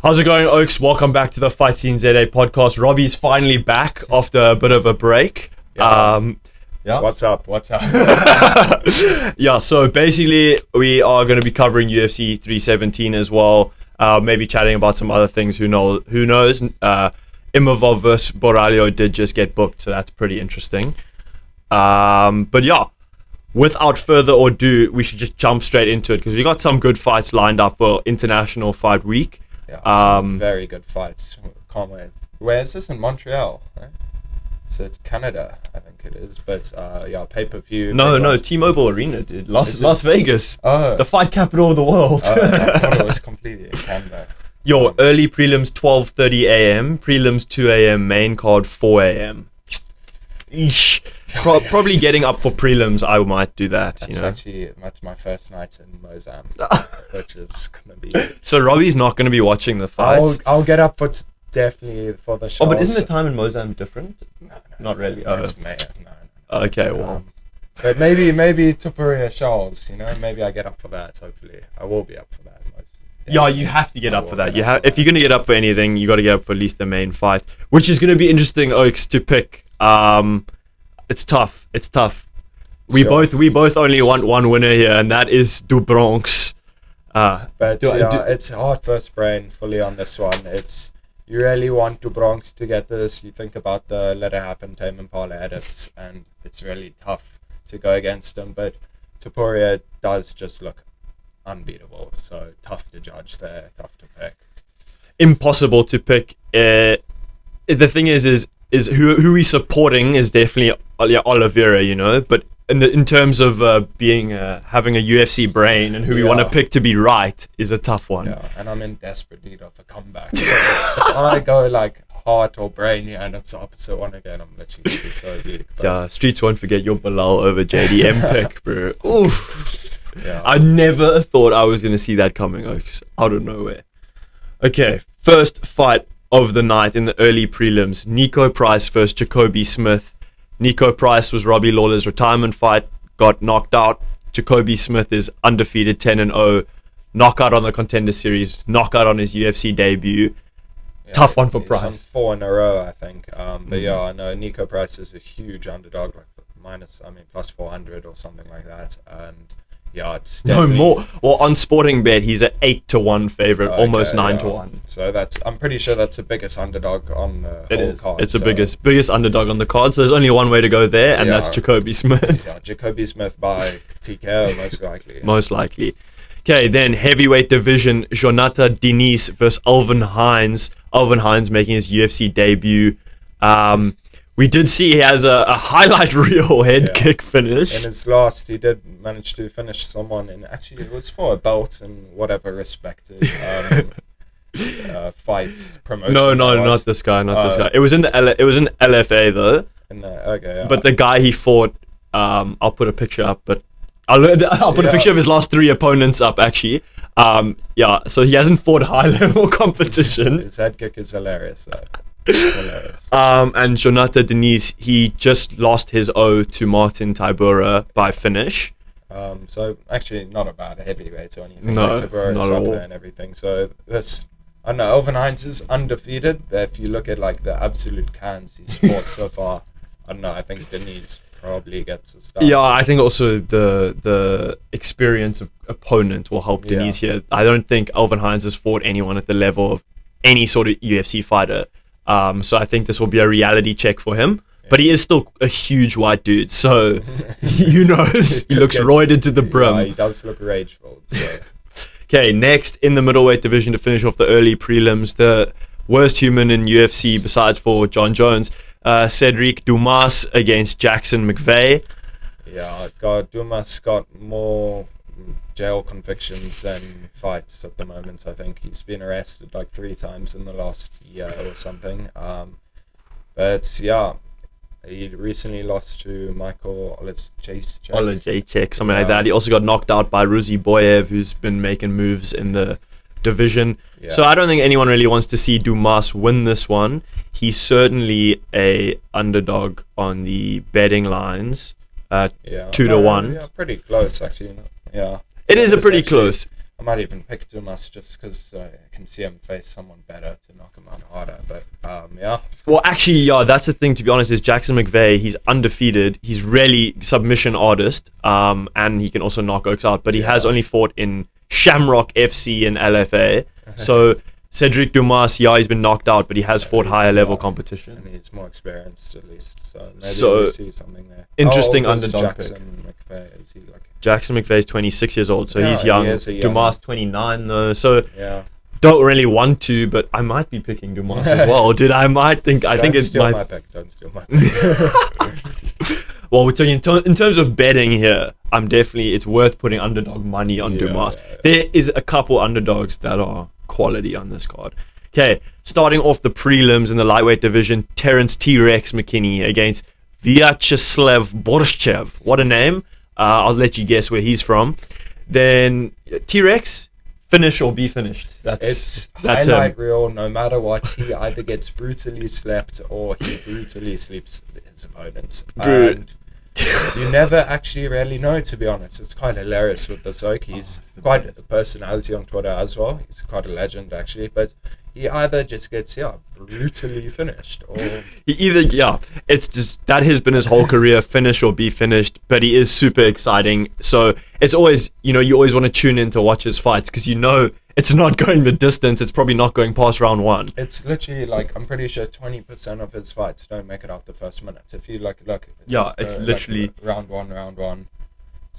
How's it going, Oaks? Welcome back to the FightSceneZA podcast. Robbie's finally back after a bit of a break. Yeah. What's up? Yeah, so basically we are going to be covering UFC317 as well. Maybe chatting about some other things. Who knows? Imavov vs. Borralho did just get booked, so that's pretty interesting. But yeah, without further ado, we should just jump straight into it because we got some good fights lined up for International Fight Week. Yeah, some very good fights. Can't wait. Where is this? In Montreal, right? It's in Canada, I think it is. But yeah, pay-per-view. No, T-Mobile Arena, dude. Las Vegas. Oh. The fight capital of the world. I thought it was completely in Canada. Yo, early prelims 12:30 a.m., prelims 2 a.m., main card 4 a.m. Eesh. Probably getting up for prelims, I might do that. That's my first night in Mozambique, which is gonna be. So Robbie's not going to be watching the fights. I'll get up for definitely for the show. Oh, but isn't the time in Mozambique different? No, not really. It's May. No. Okay, well. But maybe Tupuria Charles. Maybe I get up for that. Hopefully, I will be up for that. Yeah, you have to get up for that. If you're going to get up for anything, you got to get up for at least the main fight, which is going to be interesting, Oaks, to pick. It's tough. We both only want one winner here, and that is Du Bronx. It's heart first brain fully on this one. You really want Du Bronx to get this. You think about the Let It Happen Tame Impala edits, and it's really tough to go against him. But Topuria does just look unbeatable, so tough to judge there, tough to pick. Impossible to pick. The thing is who he's supporting is definitely Oliveira, but in terms of having a UFC brain and who we want to pick to be right is a tough one. Yeah, and I'm in desperate need of a comeback. So if I go like heart or brain here and it's the opposite one again, I'm literally going to be so weak. Yeah, Streets won't forget your Bilal over JDM pick, bro. Oof. Yeah. I never thought I was going to see that coming, Oaks, out of nowhere. Okay, first fight of the night in the early prelims. Nico Price versus Jacoby Smith. Nico Price was Robbie Lawler's retirement fight, got knocked out. Jacoby Smith is undefeated 10-0. Knockout on the Contender Series, knockout on his UFC debut. Yeah, tough one for Price. On 4 in a row, I think. But yeah, I know Nico Price is a huge underdog, like plus 400 or something like that. And yeah, it's definitely... No more. Well, on Sporting Bet, he's an 8-1 favorite, almost 9-1. So I'm pretty sure that's the biggest underdog on the whole card. It's the biggest underdog on the card. So there's only one way to go there, and that's Jacoby Smith. Yeah, Jacoby Smith by TKO, most likely. Most likely. Okay, then heavyweight division, Jonathan Diniz versus Alvin Hines. Alvin Hines making his UFC debut. We did see he has a highlight reel head kick finish. In his last, he did manage to finish someone, and actually it was for a belt in whatever respective fights promotion. No, not this guy, this guy. It was in LFA though. But the guy he fought, I'll put a picture up, but I'll put a picture of his last 3 opponents up actually. So he hasn't fought high level competition. His head kick is hilarious. And Jonathan Diniz, he just lost his O to Martin Tybura by finish. So actually not a bad heavyweight or anything. No, Tybura not is at up all. there and everything. So this, I don't know, Alvin Hines is undefeated. But if you look at like the absolute cans he's fought so far, I don't know. I think Diniz probably gets a start. Yeah, I think also the experience of opponent will help Diniz here. I don't think Alvin Hines has fought anyone at the level of any sort of UFC fighter. So I think this will be a reality check for him. But he is still a huge white dude, so he looks roided to the brim. Yeah, he does look rageful. So. Okay, next in the middleweight division to finish off the early prelims, the worst human in UFC besides for John Jones, Cedric Dumas against Jackson McVeigh. Yeah, Dumas got more jail convictions than fights at the moment. I think he's been arrested like 3 times in the last year or something. But yeah, he recently lost to Michael Olajaychik, something like that. He also got knocked out by Ruzi Boyev, who's been making moves in the division. Yeah. So I don't think anyone really wants to see Dumas win this one. He's certainly a underdog on the betting lines. 2-1. Yeah, pretty close actually. Yeah. It is a pretty close. I might even pick Dumas just because I can see him face someone better to knock him out harder. But yeah. Well, actually, yeah, that's the thing. To be honest, is Jackson McVeigh. He's undefeated. He's really submission artist. And he can also knock Oaks out. But he has only fought in Shamrock FC and LFA. So Cedric Dumas, yeah, he's been knocked out, but he has fought higher level competition. And he's more experienced at least. So maybe we'll see something there. Interesting How old underdog is Jackson pick. McVeigh? Is he like? Jackson McVeigh's 26 years old, so he's young. Dumas 29 though, so don't really want to, but I might be picking Dumas as well, dude. I think it's my pick. Don't steal my pick. Well, we're talking in terms of betting here. It's worth putting underdog money on Dumas. There is a couple underdogs that are quality on this card. Okay, starting off the prelims in the lightweight division, Terence T-Rex McKinney against Vyacheslav Borshev. What a name. I'll let you guess where he's from. Then T-Rex, finish or be finished. That's highlight reel. No matter what, he either gets brutally slapped or he brutally sleeps his opponents. And you never actually really know, to be honest. It's quite hilarious with this oak. He's quite a personality on Twitter as well. He's quite a legend actually, but he either just gets brutally finished, or it's just that has been his whole career, finish or be finished. But he is super exciting, so it's always, you always want to tune in to watch his fights because it's not going the distance. It's probably not going past round one. It's literally like, I'm pretty sure 20% of his fights don't make it out the first minute. If you look, it's literally round one.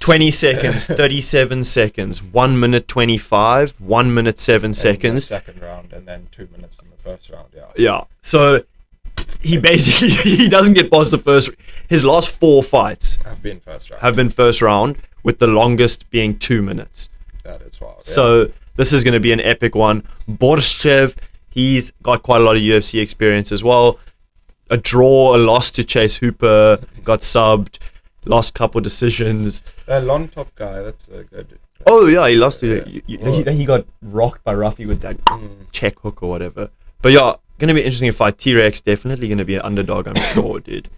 20 seconds, 37 seconds, 1 minute 25, 1 minute 7 seconds. In the second round, and then 2 minutes in the first round. Yeah. So he basically he doesn't get past the first. His last 4 fights have been first round, with the longest being 2 minutes. That is wild. Yeah. So this is going to be an epic one. Borshev, he's got quite a lot of UFC experience as well. A draw, a loss to Chase Hooper, got subbed. Lost couple decisions. Long top guy, that's a good. Oh yeah, he lost to. He got rocked by Ruffy with that check hook or whatever. But yeah, gonna be an interesting fight. T-Rex definitely gonna be an underdog, I'm sure, dude.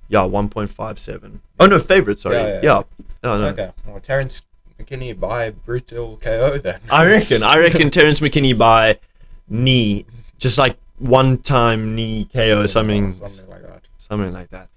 Yeah, 1.57. Oh no, favorite. Sorry. Yeah. Oh, no. Okay. Well, Terence McKinney by brutal KO then. I reckon Terence McKinney by knee, just like one time knee KO, something like that.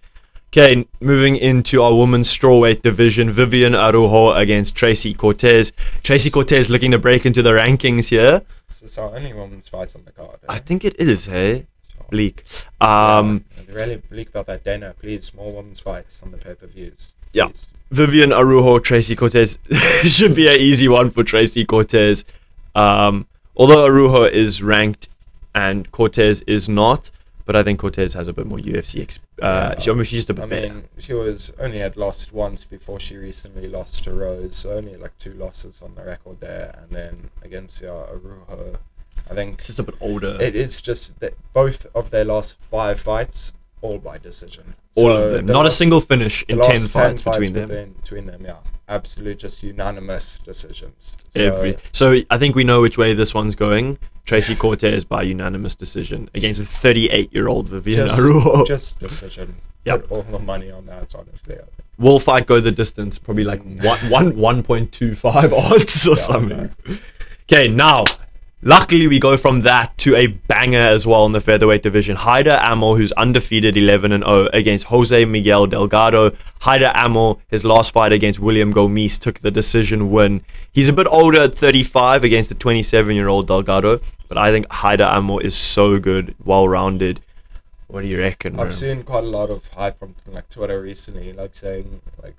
Okay, moving into our women's strawweight division, Vivian Araujo against Tracy Cortez. Tracy Cortez looking to break into the rankings here. So only women's fights on the card. I think it is, hey? Bleak. Really bleak about that, Dana. Please, more women's fights on the pay-per-views. Yeah. Please. Vivian Araujo, Tracy Cortez. Should be an easy one for Tracy Cortez. Although Araujo is ranked and Cortez is not. But I think Cortez has a bit more UFC she's just a bit better. She only had lost once before she recently lost to Rose, so only like 2 losses on the record there. And then against Araujo, I think it's just a bit older. It is just that both of their last 5 fights, all by decision. All of them. Not a single finish in 10 fights between them. Yeah. Absolute just unanimous decisions. So I think we know which way this one's going. Tracy Cortez by unanimous decision against a 38-year-old Vivian Araujo. Just decision. Put all the money on that, honestly. Will fight go the distance? Probably like 1.25 odds or something. Okay, now, luckily we go from that to a banger as well in the featherweight division. Haider Amel, who's undefeated 11-0 against Jose Miguel Delgado. Haider Amel, his last fight against William Gomis, took the decision win. He's a bit older at 35 against the 27-year-old Delgado, but I think Haider Amel is so good, well-rounded. What do you reckon? I've seen quite a lot of hype on Twitter recently, saying I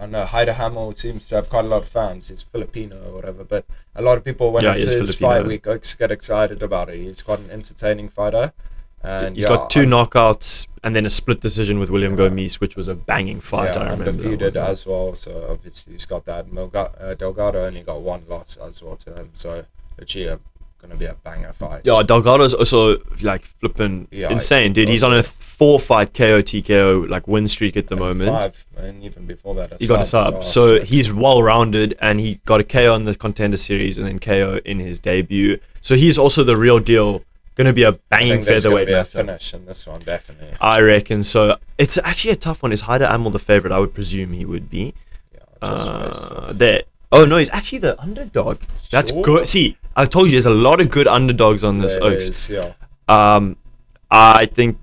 don't know, Haider Amel seems to have quite a lot of fans. He's Filipino or whatever, but a lot of people when it's his fight week get excited about it. He's quite an entertaining fighter. And he's got 2 knockouts and then a split decision with William Gomis, which was a banging fight. I remember. Undefeated as well, so obviously he's got that. Delgado only got 1 loss as well to him, so literally going to be a banger fight. Yeah, Delgado's also flipping insane, dude. He's on a 4-fight KO TKO win streak at the moment. 5, and even before that, he got a sub. So he's well-rounded, and he got a KO in the Contender Series and then KO in his debut. So he's also the real deal. Going to be a banging featherweight match. I think there's going to be a finish in this one, definitely. I reckon so. It's actually a tough one. Is Haider Amel the favorite? I would presume he would be. Yeah, there. Oh no, he's actually the underdog. That's Sure. good. See, I told you there's a lot of good underdogs on this, There Oaks. is, yeah. I think,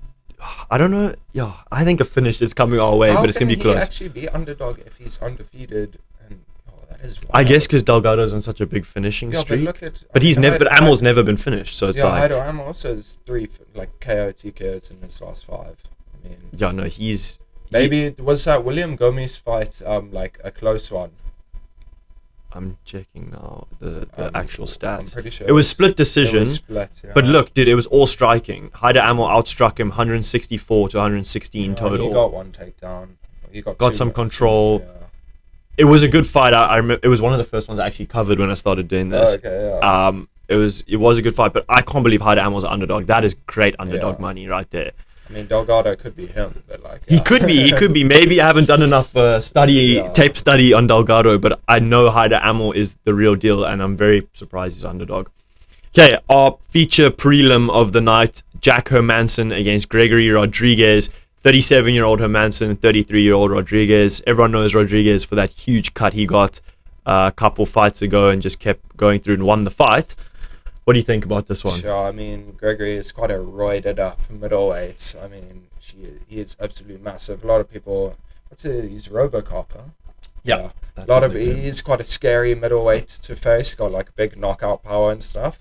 I don't know. Yeah, I think a finish is coming our way, How but it's gonna be can close. he actually be underdog if he's undefeated? And that is I wild. guess because Delgado's on such a big finishing Yeah, streak. but look at. But he's never. But Amel's never been finished, so it's like. Yeah, Am also has 3 like KO TKOs in his last 5. I mean, Yeah, no, he's. maybe was that William Gomez fight like a close one? I'm checking now the actual I'm stats. pretty sure It was split decision. It was split, yeah. But look, dude, it was all striking. Haider Amel outstruck him 164 to 116 total. He got 1 takedown. He got 2 some control. Yeah. It was a good fight. I remember it was one of the first ones I actually covered when I started doing this. Oh, okay, yeah. It was a good fight, but I can't believe Haider Amel's an underdog. That is great underdog money right there. I mean, Delgado could be him, but like He could be. Maybe I haven't done enough tape study on Delgado, but I know Haider Amel is the real deal, and I'm very surprised he's underdog. Okay, our feature prelim of the night: Jack Hermanson against Gregory Rodriguez. 37-year-old Hermanson, 33-year-old Rodriguez. Everyone knows Rodriguez for that huge cut he got a couple fights ago and just kept going through and won the fight. What do you think about this one? Sure, I mean, Gregory is quite a roided up middleweight. I mean, he is absolutely massive. A lot of people, he's Robocop, huh? Yeah. He's quite a scary middleweight to face. Got like big knockout power and stuff,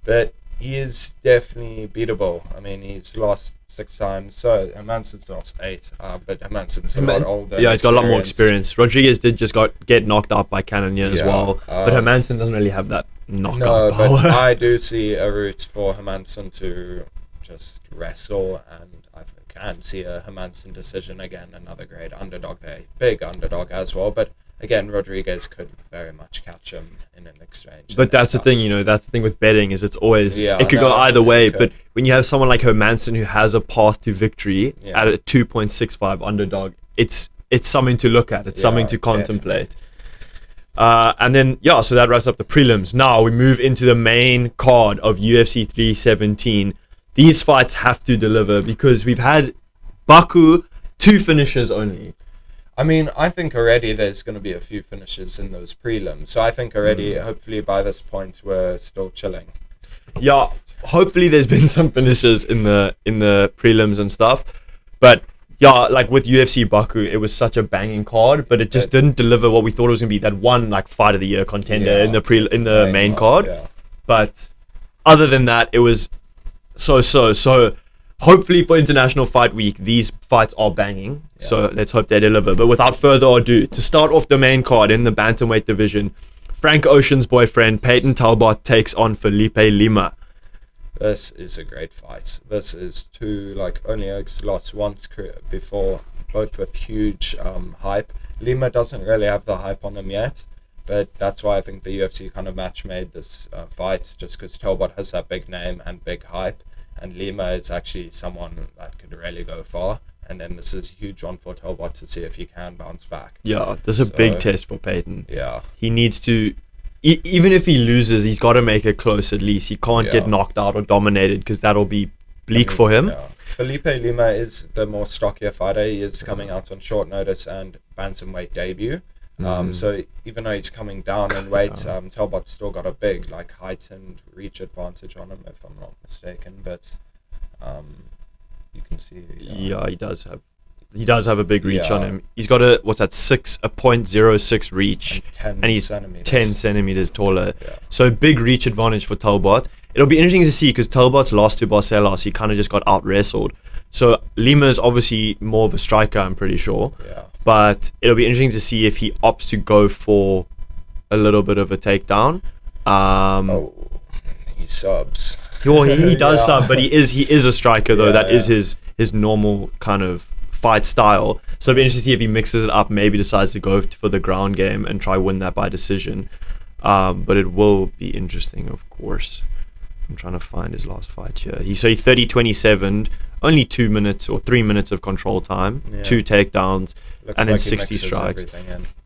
but he is definitely beatable. I mean, he's lost 6 times. So Hermanson's lost 8, but Hermanson's a lot older. Yeah, he's got a lot more experience. Rodriguez did just get knocked out by Cannonier as well, but Hermanson doesn't really have that knockout power. But I do see a route for Hermanson to just wrestle, and I can see a Hermanson decision again. Another great underdog there, big underdog as well. But again, Rodriguez could very much catch him in an exchange. But that's the thing, that's the thing with betting is it's always it could go either way. But when you have someone like Hermanson who has a path to victory at a 2.65 underdog, it's something to look at. It's something to contemplate. And then so that wraps up the prelims. Now we move into the main card of UFC 317. These fights have to deliver because we've had Baku 2 finishes only. I mean, I think already there's going to be a few finishes in those prelims. So I think already, hopefully by this point, we're still chilling. Yeah, hopefully there's been some finishes in the prelims and stuff. But yeah, like with UFC Baku, it was such a banging card, but it just didn't deliver what we thought it was going to be. That one like fight of the year contender in the main card. Yeah. But other than that, it was so. Hopefully for International Fight Week, these fights are banging. Yeah. So let's hope they deliver. But without further ado, to start off the main card in the bantamweight division, Frank Ocean's boyfriend Peyton Talbot takes on Felipe Lima. This is a great fight. This is 2 only lost once before, both with huge hype. Lima doesn't really have the hype on him yet, but that's why I think the UFC kind of match made this fight, just because Talbot has that big name and big hype. And Lima is actually someone that could really go far. And then this is a huge one for Talbot to see if he can bounce back. Yeah, this is a big test for Peyton. Yeah. He needs to, even if he loses, he's got to make it close at least. He can't get knocked out or dominated because that'll be bleak for him. Yeah. Felipe Lima is the more stockier fighter. He is coming out on short notice and bantamweight debut. So even though he's coming down in weight, Talbot's still got a big height and reach advantage on him, if I'm not mistaken. But you can see. Yeah, he does have a big reach on him. He's got a 0.06 reach, and he's 10 centimeters taller. Yeah. So big reach advantage for Talbot. It'll be interesting to see because Talbot's lost to Barcelos. He kind of just got out wrestled. So Lima's obviously more of a striker, I'm pretty sure. Yeah. But it'll be interesting to see if he opts to go for a little bit of a takedown. He subs. He does sub, but he is a striker though. That is his normal kind of fight style. So it'll be interesting to see if he mixes it up, maybe decides to go for the ground game and try win that by decision. But it will be interesting, of course. I'm trying to find his last fight here. He 30-27, only 2 minutes or 3 minutes of control time, 2 takedowns, and then 60 strikes.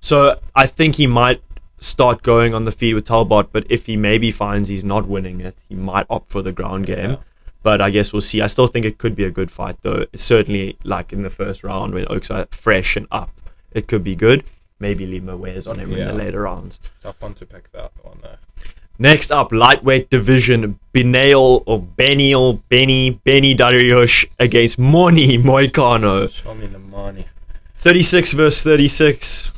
So I think he might start going on the feet with Talbot, but if he maybe finds he's not winning it, he might opt for the ground game. But I guess we'll see. I still think it could be a good fight, though. It's certainly in the first round when Oaks are fresh and up, it could be good. maybe Lima wears on him in the later rounds. Tough one to pick that one though. Next up, lightweight division, Benny Dariush against Moni Moicano. Show me the money. 36 versus 36.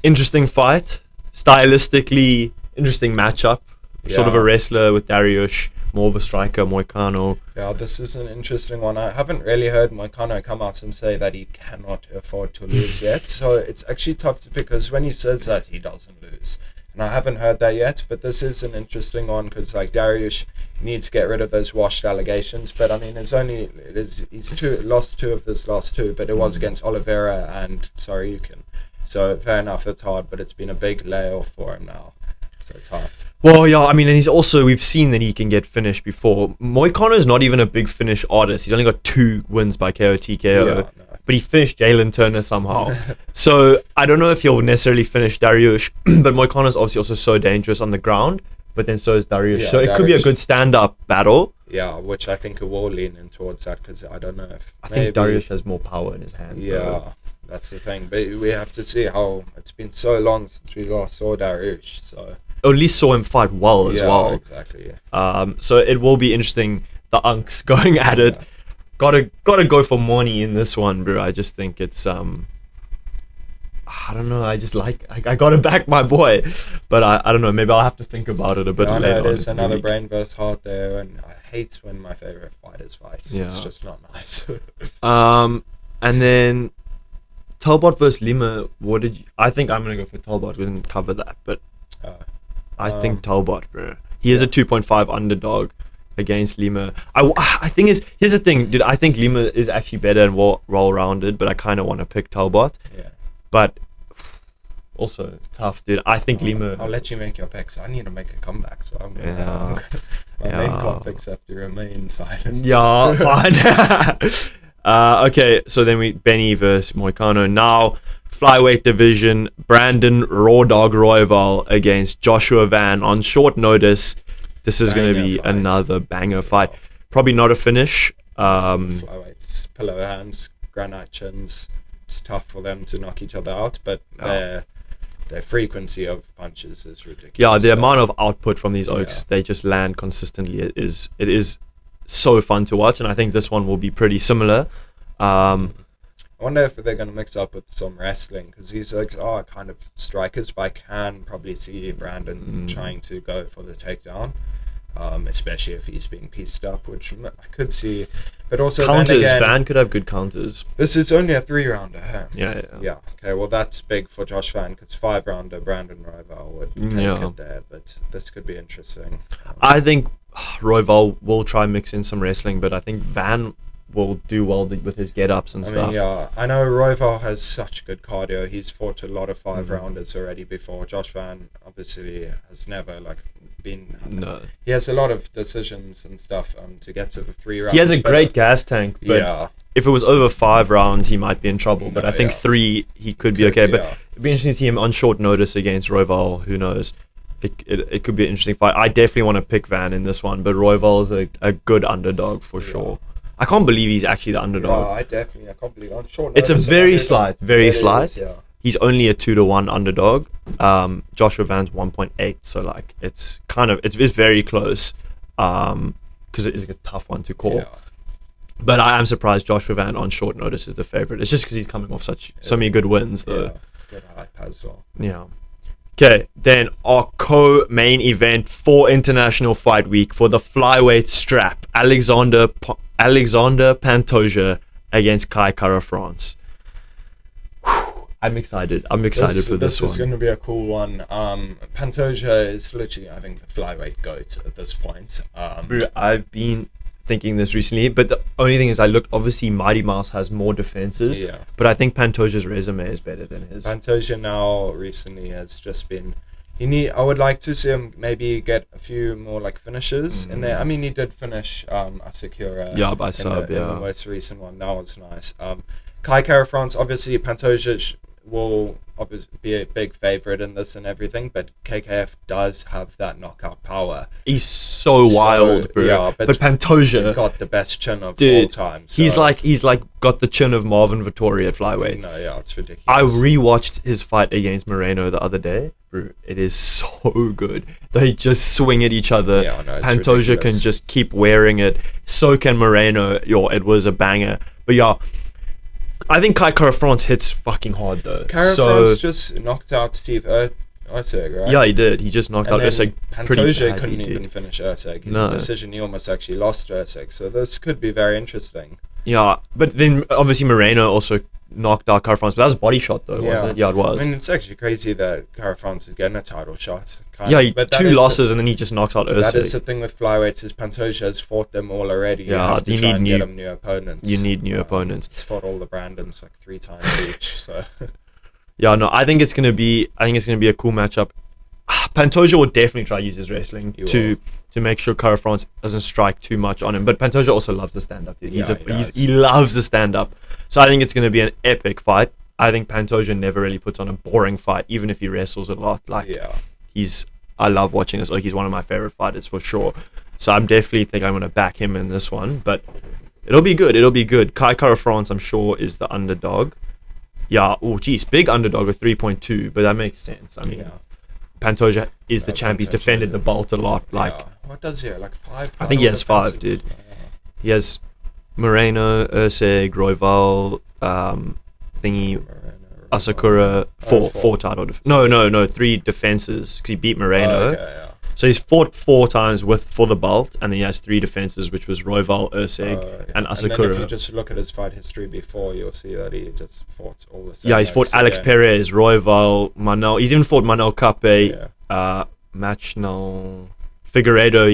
Interesting fight. Stylistically, interesting matchup. Sort of a wrestler with Dariush, more of a striker, Moicano. Yeah, this is an interesting one. I haven't really heard Moicano come out and say that he cannot afford to lose yet. So it's actually tough to pick, because when he says that, he doesn't lose. And I haven't heard that yet, but this is an interesting one, because like Dariush needs to get rid of those washed allegations. But I mean, he's lost 2 of his last 2, but it was against Oliveira and Saryukin. So fair enough, it's hard, but it's been a big layoff for him now. So tough. Well, yeah, I mean, and we've seen that he can get finished before. Moicano is not even a big finish artist. He's only got 2 wins by KO TKO. But he finished Jalen Turner somehow. So I don't know if he'll necessarily finish Dariush, but Moicano is obviously also so dangerous on the ground, but then so is Dariush. Yeah, so it could be a good stand-up battle. Yeah, which I think it will lean in towards that, because I don't know if... I think Dariush has more power in his hands. Yeah, though. that's the thing. But we have to see how... It's been so long since we last saw Dariush, so... Or at least saw him fight well as well. Exactly. Yeah. So it will be interesting, the Unks going at it. Gotta go for Moni in this one, bro. I just think it's I don't know. I just I gotta back my boy, but I don't know. Maybe I'll have to think about it a bit later. It is another brain versus heart there, and I hate when my favorite fighters fight. Yeah. It's just not nice. And then Talbot versus Lima. I think I'm gonna go for Talbot. We didn't cover that, but I think Talbot, bro. He is a 2.5 underdog against Lima. I think here's the thing, dude. I think Lima is actually better and well-rounded, but I kind of want to pick Talbot. Yeah. But also tough, dude. I think Lima. I'll let you make your picks. I need to make a comeback, so I'm gonna. My main comp picks have to remain silent. Yeah, fine. Okay, so then Benny versus Moicano. Now, flyweight division, Brandon Raw Dog Royval against Joshua Van on short notice. This is going to be another banger fight. Probably not a finish. Flyweights, pillow hands, granite chins. It's tough for them to knock each other out, but their frequency of punches is ridiculous. Yeah, the amount of output from these Okes, they just land consistently. It is so fun to watch, and I think this one will be pretty similar. I wonder if they're going to mix up with some wrestling, because these Okes are kind of strikers, but I can probably see Brandon trying to go for the takedown, especially if he's being pieced up, which I could see. But also counters, Van could have good counters. This is only a 3-rounder. Huh? Yeah. Okay, well that's big for Josh Van, because 5-rounder Brandon Royval would take it there, but this could be interesting. I think Royval will try and mix in some wrestling, but I think Van will do well with his get-ups and stuff. I know Royval has such good cardio. He's fought a lot of 5-rounders already before. Josh Van obviously has never been. No. He has a lot of decisions and stuff to get to the 3 rounds. He has a great gas tank, but if it was over 5 rounds, he might be in trouble. But I think 3, he could be okay. But it'd be interesting to see him on short notice against Royval. Who knows? It could be an interesting fight. I definitely want to pick Van in this one, but Royval is a good underdog for sure. I can't believe he's actually the underdog. I can't believe on short It's notice. a very slight. Is, He's only a 2-1 underdog. Joshua Van's 1.8, so it's very close. Because it is a tough one to call. Yeah. But I am surprised Joshua Van on short notice is the favorite. It's just because he's coming off so many good wins, though. Yeah, good hype as well. Yeah. Okay, then our co-main event for International Fight Week for the flyweight strap, Alexander Pantoja against Kai Kara France. I'm excited for this one. This is going to be a cool one. Pantoja is literally, I think, the flyweight GOAT at this point. I've been thinking this recently, but the only thing is obviously Mighty Mouse has more defenses, but I think Pantoja's resume is better than his. Pantoja now recently has just been I would like to see him maybe get a few more finishes in there. I mean, he did finish Asakura by sub, in the most recent one. That was nice. Kai Kara France, obviously Pantoja will obviously be a big favorite in this and everything, but KKF does have that knockout power. He's so wild, bro. Yeah, but Pantoja got the best chin of all time. So. He's like got the chin of Marvin Vettori at flyweight. No, yeah, it's ridiculous. I rewatched his fight against Moreno the other day, bro. It is so good. They just swing at each other. Yeah, no, Pantoja can just keep wearing it. So can Moreno. It was a banger. But yeah, I think Kai Kara-France hits fucking hard though. Kara-France just knocked out Steve Erceg, right? Yeah, he did. He just knocked out Erceg pretty Pantoja bad. couldn't even finish Erceg. No. Decision, he almost actually lost Erceg. So this could be very interesting. Yeah, but then obviously Moreno also knocked out Kara-France, but that was a body shot though, wasn't it? Yeah, it was. I mean, it's actually crazy that Kara-France is getting a title shot. But 2 losses and then he just knocks out Erceg. That is the thing with flyweights, is Pantoja has fought them all already. You Yeah, have to try and get them new opponents. You need new opponents. He's fought all the Brandons like 3 times each. So yeah, no, I think it's gonna be a cool matchup. Pantoja will definitely try to use his wrestling to make sure Kara-France doesn't strike too much on him. But Pantoja also loves the stand up. He loves the stand up. So I think it's gonna be an epic fight. I think Pantoja never really puts on a boring fight, even if he wrestles a lot. I love watching this. Like, he's one of my favorite fighters for sure. So I'm definitely think I'm gonna back him in this one. But it'll be good. Kai Kara-France, I'm sure, is the underdog. Yeah. Oh, geez, big underdog with 3.2, but that makes sense. I mean, Pantoja is the champ. He's defended the belt a lot. What does he have? Like 5? I think he has 5, dude. He has Moreno, Erceg, Royval, Asakura, 4 title. No, 3 defenses because he beat Moreno. So he's fought 4 times for the belt, and then he has 3 defenses, which was Royval, Erceg, and Asakura. And then if you just look at his fight history before, you'll see that he just fought all the same. Yeah, he's fought Alex Perez, Royval, Manel. He's even fought Manel Cape, Machnal, Figueiredo.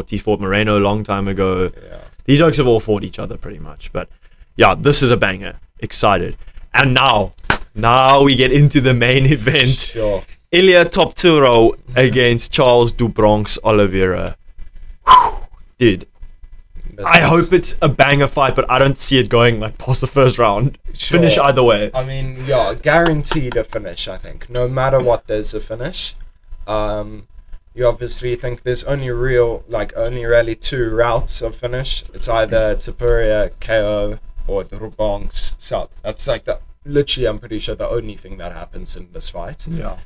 He fought Moreno a long time ago. Yeah. These oaks have all fought each other pretty much. But yeah, this is a banger. Excited. And now we get into the main event. Sure. Ilia Topturo against Charles do Bronx Oliveira. Dude, I hope it's a banger fight, but I don't see it going like past the first round. Sure. Finish either way. I mean, yeah, guaranteed a finish, I think. No matter what, there's a finish. You obviously think there's only really 2 routes of finish. It's either Topuria KO or the Bronx sub. That's like literally, I'm pretty sure, the only thing that happens in this fight. Yeah.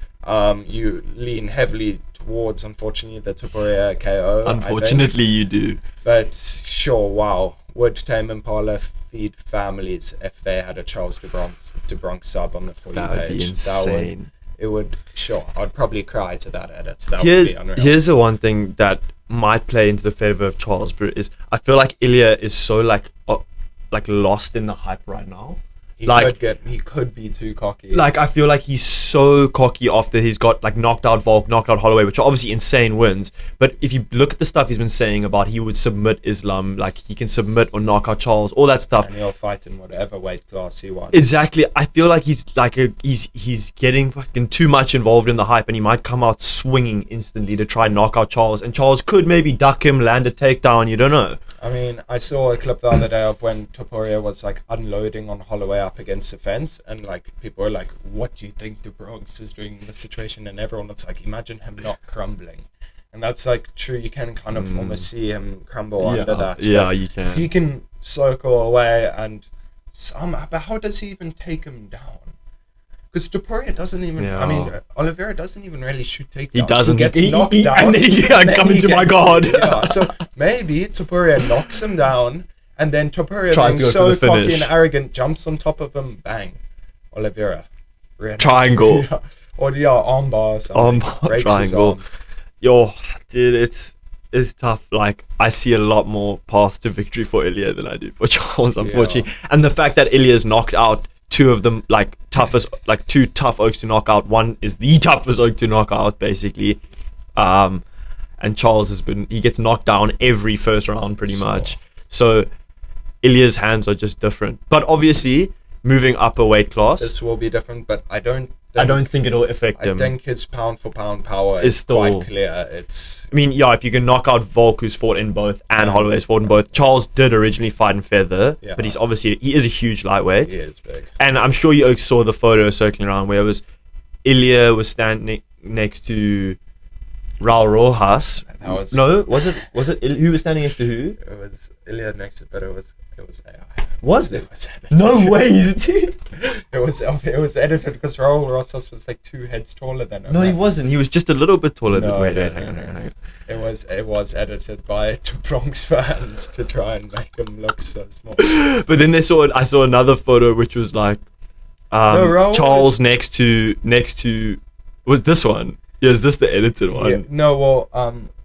You lean heavily towards, unfortunately, the Topuria KO. Unfortunately, you do. But sure, wow. Would Tame Impala feed families if they had a Charles de Bronx sub on the For You page? That would be insane. I'd probably cry to that edit. That would be unreal. Here's the one thing that might play into the favor of Charles, but I feel like Ilia is so like lost in the hype right now. He could be too cocky. Like, I feel like he's so cocky after he's got like knocked out Volk, knocked out Holloway, which are obviously insane wins. But if you look at the stuff he's been saying about he would submit Islam, like he can submit or knock out Charles, all that stuff. And he'll fight in whatever weight class he wants. Exactly. I feel like he's he's getting fucking too much involved in the hype, and he might come out swinging instantly to try and knock out Charles, and Charles could maybe duck him, land a takedown. You don't know. I mean, I saw a clip the other day of when Topuria was like unloading on Holloway up against the fence, and like people were like, "What do you think the Bronx is doing in this situation?" And everyone was like, "Imagine him not crumbling," and that's like true. You can kind of almost see him crumble under that. Yeah, you can. If he can circle away and but how does he even take him down? Because Topuria doesn't even. Yeah. I mean, Oliveira doesn't even really shoot takedowns. He doesn't. He gets knocked down. And then he come into my god. Yeah, so maybe Topuria knocks him down, and then Topuria, being so cocky and arrogant, jumps on top of him. Bang, Oliveira. Triangle. Yeah. Or armbar or something. Armbar triangle. Yo, dude, it's tough. Like, I see a lot more paths to victory for Ilia than I do for Charles, unfortunately. Yeah. And the fact that Ilia's knocked out 2 of them, like 2 tough oaks to knock out. One is the toughest oak to knock out, basically. And Charles he gets knocked down every first round pretty much. So Ilia's hands are just different. But obviously, moving up a weight class. This will be different, but I don't think it'll affect him. I think his pound for pound power is still quite clear. I mean, yeah, if you can knock out Volk, who's fought in both, and Holloway's fought in both. Charles did originally fight in feather, but he is a huge lightweight. He is big. And I'm sure you saw the photo circling around where it was Ilya was standing next to Raul Rojas. Was it who was standing next to who? It was Ilya next to, but it was AI. Was it? No way, dude. It was edited because Raul Rosas was like 2 heads taller than him. No, he wasn't. He was just a little bit taller than. Wait, hang on. It was edited by 2 Bronx fans to try and make him look so small. But then I saw another photo which was like Charles next to was this one? Yeah, is this the edited one? Yeah, no, well,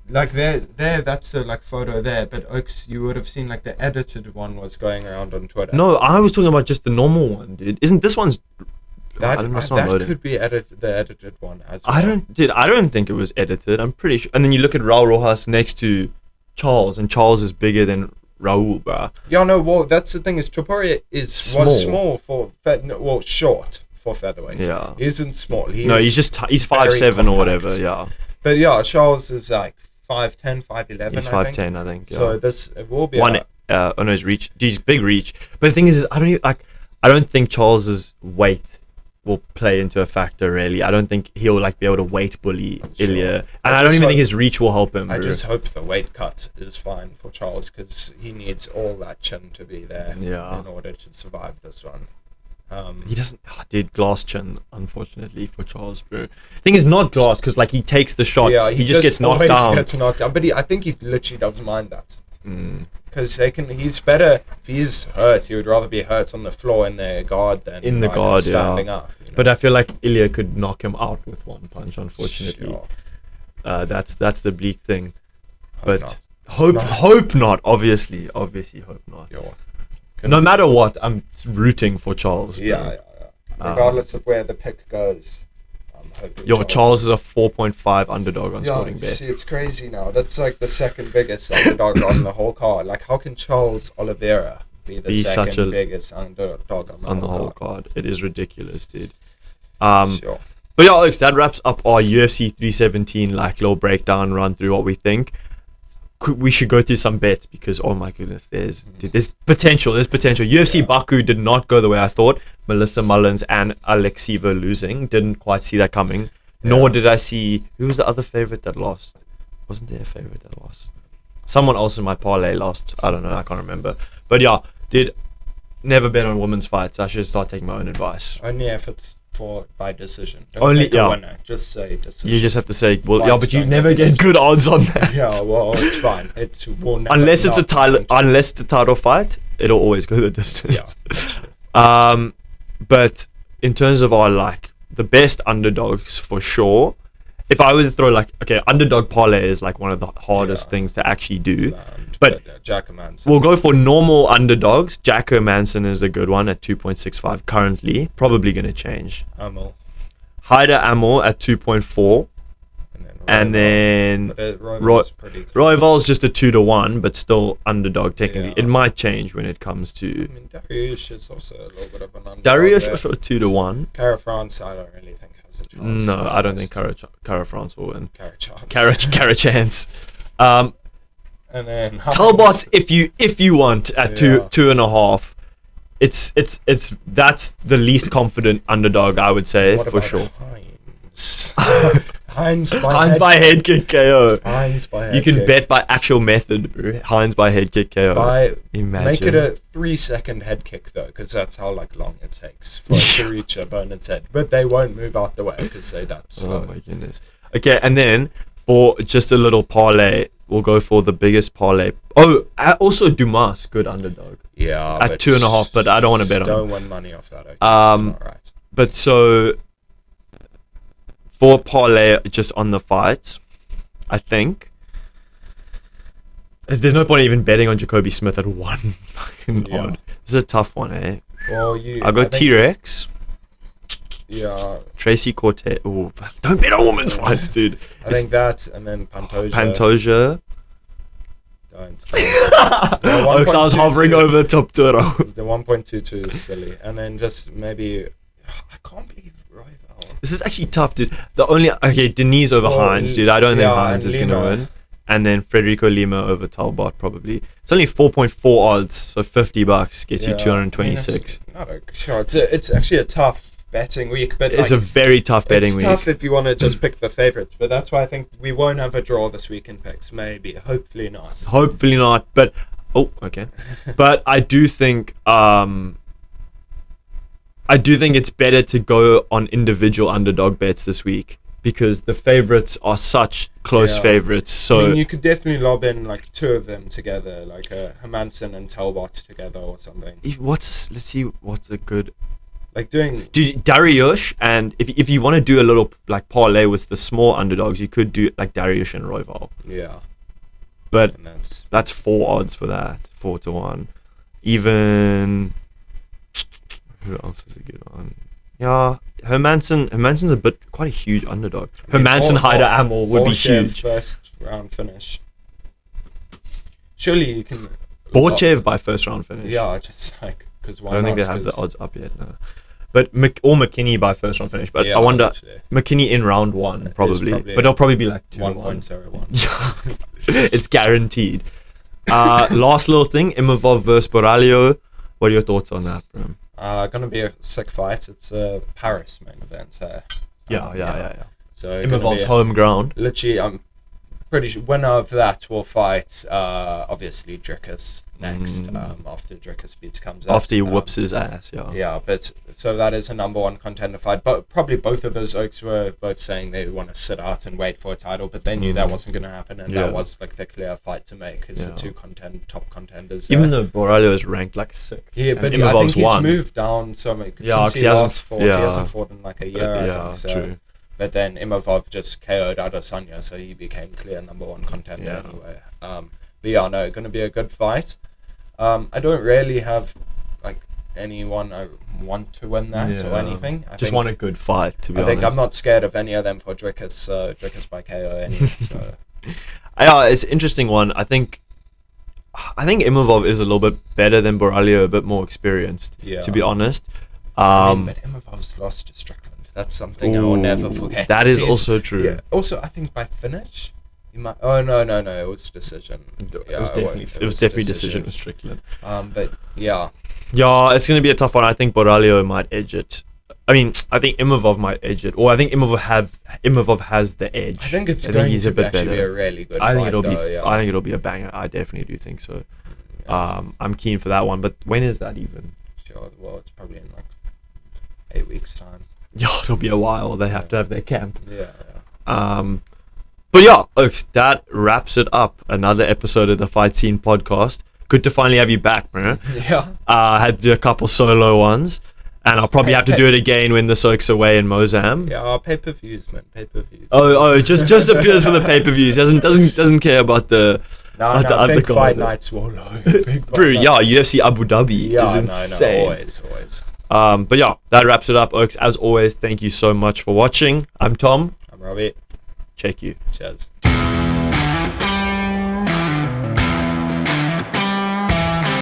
like there, that's the like photo there. But Okes, you would have seen like the edited one was going around on Twitter. No, I was talking about just the normal one, dude. Isn't this one's? That could be the edited one as well. I don't think it was edited. I'm pretty sure. And then you look at Raul Rojas next to Charles, and Charles is bigger than Raul, bro. Yeah, no, well, that's the thing is Topuria was small short for featherweight. Yeah, he isn't small. He's 5'7" or whatever. Yeah, but yeah, Charles is like 5'10", 5'11". He's 5'10", I think. Yeah. So it will be his reach. He's big reach. But the thing is I don't think Charles's weight will play into a factor really. I don't think he'll like be able to weight bully Ilya, and I don't even think his reach will help him. I just hope the weight cut is fine for Charles because he needs all that chin to be there in order to survive this one. He doesn't. Dude, glass chin, unfortunately for Charles, bro. Thing is, not glass because like he takes the shot. Yeah, he just gets knocked down. But I think he literally doesn't mind that. Because he's better if he's hurt. He would rather be hurt on the floor in the guard than standing up. You know? But I feel like Ilya could knock him out with one punch. Unfortunately, sure. That's the bleak thing. Hope not. Obviously, hope not. Sure. No matter what, I'm rooting for Charles. Yeah. Regardless of where the pick goes, I'm hoping. Charles is a 4.5 underdog on Sporting Bet. See, it's crazy now. That's like the second biggest underdog on the whole card. Like, how can Charles Oliveira be the second biggest underdog on the whole card? It is ridiculous, dude. Sure. But yeah, Alex, that wraps up our UFC 317 like little breakdown, run through what we think. We should go through some bets because oh my goodness, there's potential. UFC Baku did not go the way I thought. Melissa Mullins and Alexieva losing. Didn't quite see that coming. Nor did I see who was the other favorite that lost. Wasn't there a favorite that lost? Someone else in my parlay lost. I don't know. I can't remember. But yeah, did never bet on women's fights. I should start taking my own advice. Only if it's by decision. Winner. Just say decision. You just have to say, but you never get good odds on that. Yeah, well, it's fine. Unless it's a title fight, it'll always go the distance. Yeah. But in terms of the best underdogs for sure. If I were to throw underdog parlay is like one of the hardest things to actually do. But Jacko Manson. We'll go for normal underdogs. Jacko Manson is a good one at 2.65 currently. Probably going to change. Haider Amel at 2.4. And then Royval's just a 2-1, but still underdog technically. Yeah. It might change when it comes to. I mean, Dariush is also a little bit of an underdog. Dariush also a 2-1. Cara France, I don't really think has a chance. No, I don't think Cara France will win. Cara chance. And then Talbot, if you want at 2.5. It's that's the least confident underdog I would say for sure. Heinz by head kick KO. Heinz by head You can kick. bet by actual method, bro. Heinz by head kick KO. Imagine. Make it a 3-second head kick though, because that's how long it takes for it to reach opponent's head. But they won't move out the way because they're that slow. Oh my goodness. Okay, and then for just a little parlay, we'll go for the biggest parlay. Oh, also Dumas, good underdog. Yeah, at 2.5, but I don't want to bet on. Don't win money off that. Not right. But so for parlay, just on the fight, I think there's no point even betting on Jacoby Smith at 1 fucking odd. This is a tough one, eh? Well, I'll go T-Rex. Yeah. Tracy Cortez. Ooh, don't bet on women's fights, dude. I think that, and then Pantoja. Pantoja. Don't. Oaks, I was hovering over top Toro. The 1.22 is silly. And then just maybe... I can't believe Royval. This is actually tough, dude. Denise over Hines, dude. I don't think Hines is going to win. And then Federico Lima over Talbot, probably. It's only 4.4 odds, so $50 gets you 226. It's actually a tough betting week, but it's a very tough betting week. It's tough if you want to just pick the favorites, but that's why I think we won't have a draw this week in picks. Maybe, hopefully not. Hopefully not, but okay. But I do think it's better to go on individual underdog bets this week because the favorites are such close favorites. So I mean, you could definitely lob in like two of them together, like Hermansen and Talbot together or something. Let's see what's a good. Like doing Dariush, and if you want to do a little like parlay with the small underdogs, you could do like Dariush and Royval. Yeah, but that's 4 odds for that, 4-1. Even who else is a good one? Yeah, Hermansen's quite a huge underdog. Hermansen, Haider, Amel would be huge. First round finish. Surely you can. Borchev by first round finish. Yeah, just like because I don't think they have the odds up yet. No. But or McKinney by first round finish. But I wonder McKinney in round 1 probably. But it'll probably be like 1.01. It's guaranteed. Last little thing, Imavov versus Borralho. What are your thoughts on that, bro? Gonna be a sick fight. It's a Paris main event. Yeah. So Imavov's home ground. Literally, I'm pretty sure winner of that will fight obviously Dricus next after Dricus beats comes out. After he whoops his ass, Yeah, but so that is a number 1 contender fight. But probably both of those Oaks were both saying they want to sit out and wait for a title, but they knew that wasn't going to happen, and that was like the clear fight to make because the two top contenders. Even though Borralho is ranked like 6th. Yeah, but I think he's moved down so much since he hasn't fought in like a year. I think, so. True. But then Imavov just KO'd Adesanya, so he became clear number 1 contender anyway. But yeah, no, going to be a good fight. I don't really have like anyone I want to win that or anything. I just want a good fight, to be honest. I think I'm not scared of any of them for Dricus. Dricus by KO anyway. So yeah, it's an interesting one. I think Imavov is a little bit better than Borralho, a bit more experienced. To be honest. But Imavov's lost to Strickland. That's something I will never forget. That is also true. Yeah. Also, I think by finish, he might. Oh no! It was decision. It was definitely decision with Strickland. But yeah, it's gonna be a tough one. I think Borralho might edge it. I mean, I think Imavov might edge it, or I think Imavov has the edge. I think he's a bit better. Be a really good I think fight, I think it'll be a banger. I definitely do think so. I'm keen for that one. But when is that even? Sure. Well, it's probably in like 8 weeks' time. Yeah, it'll be a while. They have to have their camp. Yeah. But yeah, Oaks, that wraps it up. Another episode of the Fight Scene podcast. Good to finally have you back, bro. Yeah. I had to do a couple solo ones, and I'll probably have to do it again when the Oaks away in Mozambique. Yeah, pay-per-views, man. Pay-per-views. Oh, just appears for the pay-per-views. Doesn't care about the. Big fight night swallow. Bro, UFC Abu Dhabi is insane. Always. But yeah, that wraps it up, Oaks. As always, thank you so much for watching. I'm Tom. I'm Robbie. Check you. Cheers.